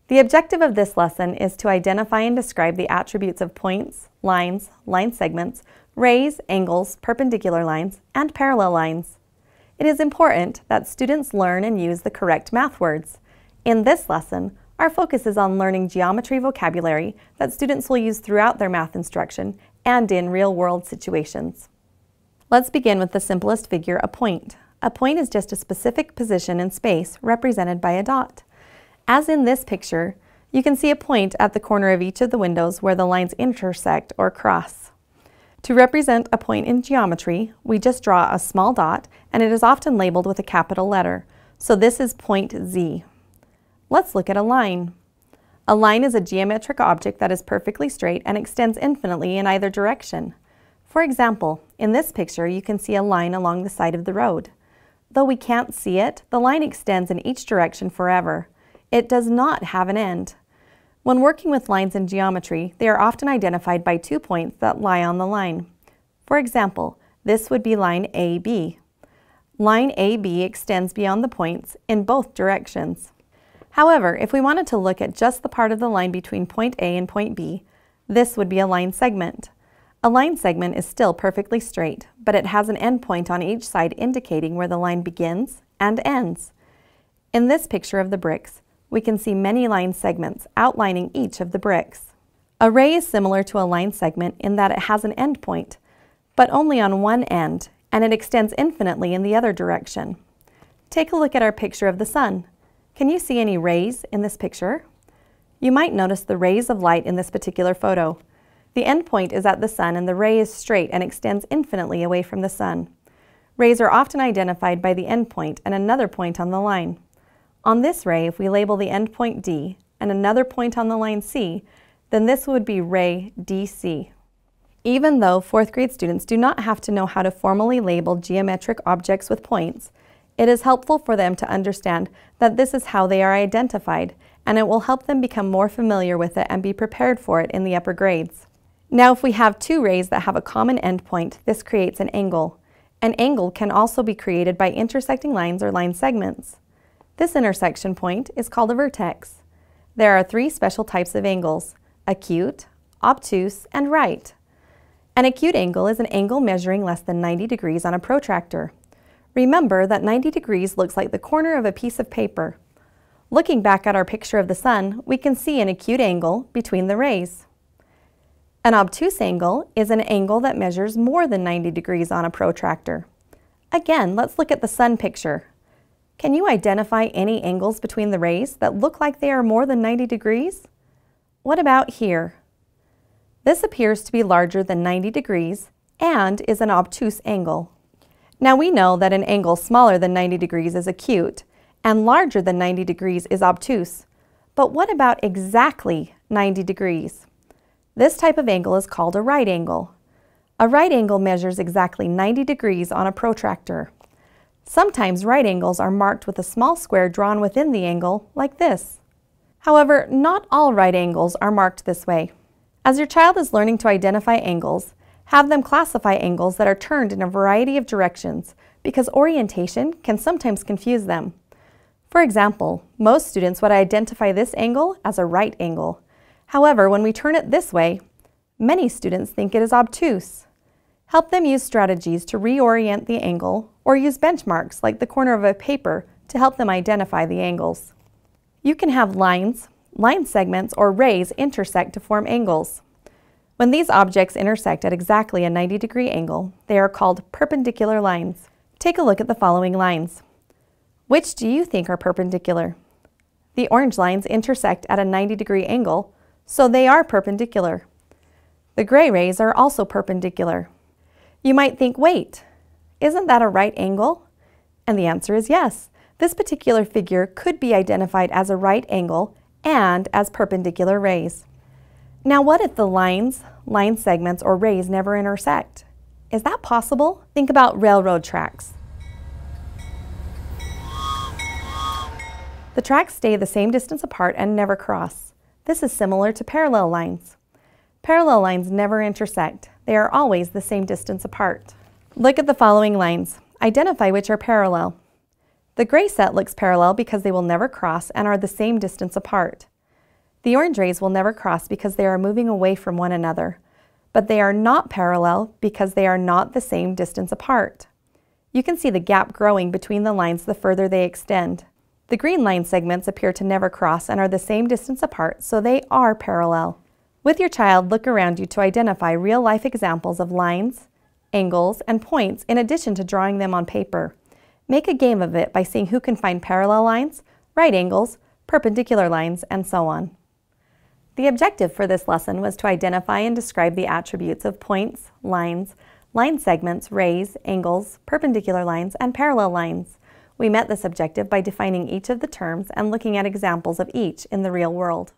The objective of this lesson is to identify and describe the attributes of points, lines, line segments, rays, angles, perpendicular lines, and parallel lines. It is important that students learn and use the correct math words. In this lesson, our focus is on learning geometry vocabulary that students will use throughout their math instruction and in real-world situations. Let's begin with the simplest figure, a point. A point is just a specific position in space represented by a dot. As in this picture, you can see a point at the corner of each of the windows where the lines intersect or cross. To represent a point in geometry, we just draw a small dot, and it is often labeled with a capital letter. So this is point Z. Let's look at a line. A line is a geometric object that is perfectly straight and extends infinitely in either direction. For example, in this picture you can see a line along the side of the road. Though we can't see it, the line extends in each direction forever. It does not have an end. When working with lines in geometry, they are often identified by 2 points that lie on the line. For example, this would be line AB. Line AB extends beyond the points in both directions. However, if we wanted to look at just the part of the line between point A and point B, this would be a line segment. A line segment is still perfectly straight, but it has an endpoint on each side indicating where the line begins and ends. In this picture of the bricks, we can see many line segments outlining each of the bricks. A ray is similar to a line segment in that it has an endpoint, but only on one end, and it extends infinitely in the other direction. Take a look at our picture of the sun. Can you see any rays in this picture? You might notice the rays of light in this particular photo. The endpoint is at the sun and the ray is straight and extends infinitely away from the sun. Rays are often identified by the endpoint and another point on the line. On this ray, if we label the endpoint D and another point on the line C, then this would be ray DC. Even though 4th grade students do not have to know how to formally label geometric objects with points, it is helpful for them to understand that this is how they are identified, and it will help them become more familiar with it and be prepared for it in the upper grades. Now, if we have 2 rays that have a common endpoint, this creates an angle. An angle can also be created by intersecting lines or line segments. This intersection point is called a vertex. There are 3 special types of angles: acute, obtuse, and right. An acute angle is an angle measuring less than 90 degrees on a protractor. Remember that 90 degrees looks like the corner of a piece of paper. Looking back at our picture of the sun, we can see an acute angle between the rays. An obtuse angle is an angle that measures more than 90 degrees on a protractor. Again, let's look at the sun picture. Can you identify any angles between the rays that look like they are more than 90 degrees? What about here? This appears to be larger than 90 degrees and is an obtuse angle. Now we know that an angle smaller than 90 degrees is acute and larger than 90 degrees is obtuse. But what about exactly 90 degrees? This type of angle is called a right angle. A right angle measures exactly 90 degrees on a protractor. Sometimes right angles are marked with a small square drawn within the angle, like this. However, not all right angles are marked this way. As your child is learning to identify angles, have them classify angles that are turned in a variety of directions, because orientation can sometimes confuse them. For example, most students would identify this angle as a right angle. However, when we turn it this way, many students think it is obtuse. Help them use strategies to reorient the angle or use benchmarks like the corner of a paper to help them identify the angles. You can have lines, line segments, or rays intersect to form angles. When these objects intersect at exactly a 90-degree angle, they are called perpendicular lines. Take a look at the following lines. Which do you think are perpendicular? The orange lines intersect at a 90-degree angle, so they are perpendicular. The gray rays are also perpendicular. You might think, wait, isn't that a right angle? And the answer is yes. This particular figure could be identified as a right angle and as perpendicular rays. Now what if the lines, line segments, or rays never intersect? Is that possible? Think about railroad tracks. The tracks stay the same distance apart and never cross. This is similar to parallel lines. Parallel lines never intersect. They are always the same distance apart. Look at the following lines. Identify which are parallel. The gray set looks parallel because they will never cross and are the same distance apart. The orange rays will never cross because they are moving away from one another, but they are not parallel because they are not the same distance apart. You can see the gap growing between the lines the further they extend. The green line segments appear to never cross and are the same distance apart, so they are parallel. With your child, look around you to identify real-life examples of lines, angles, and points in addition to drawing them on paper. Make a game of it by seeing who can find parallel lines, right angles, perpendicular lines, and so on. The objective for this lesson was to identify and describe the attributes of points, lines, line segments, rays, angles, perpendicular lines, and parallel lines. We met this objective by defining each of the terms and looking at examples of each in the real world.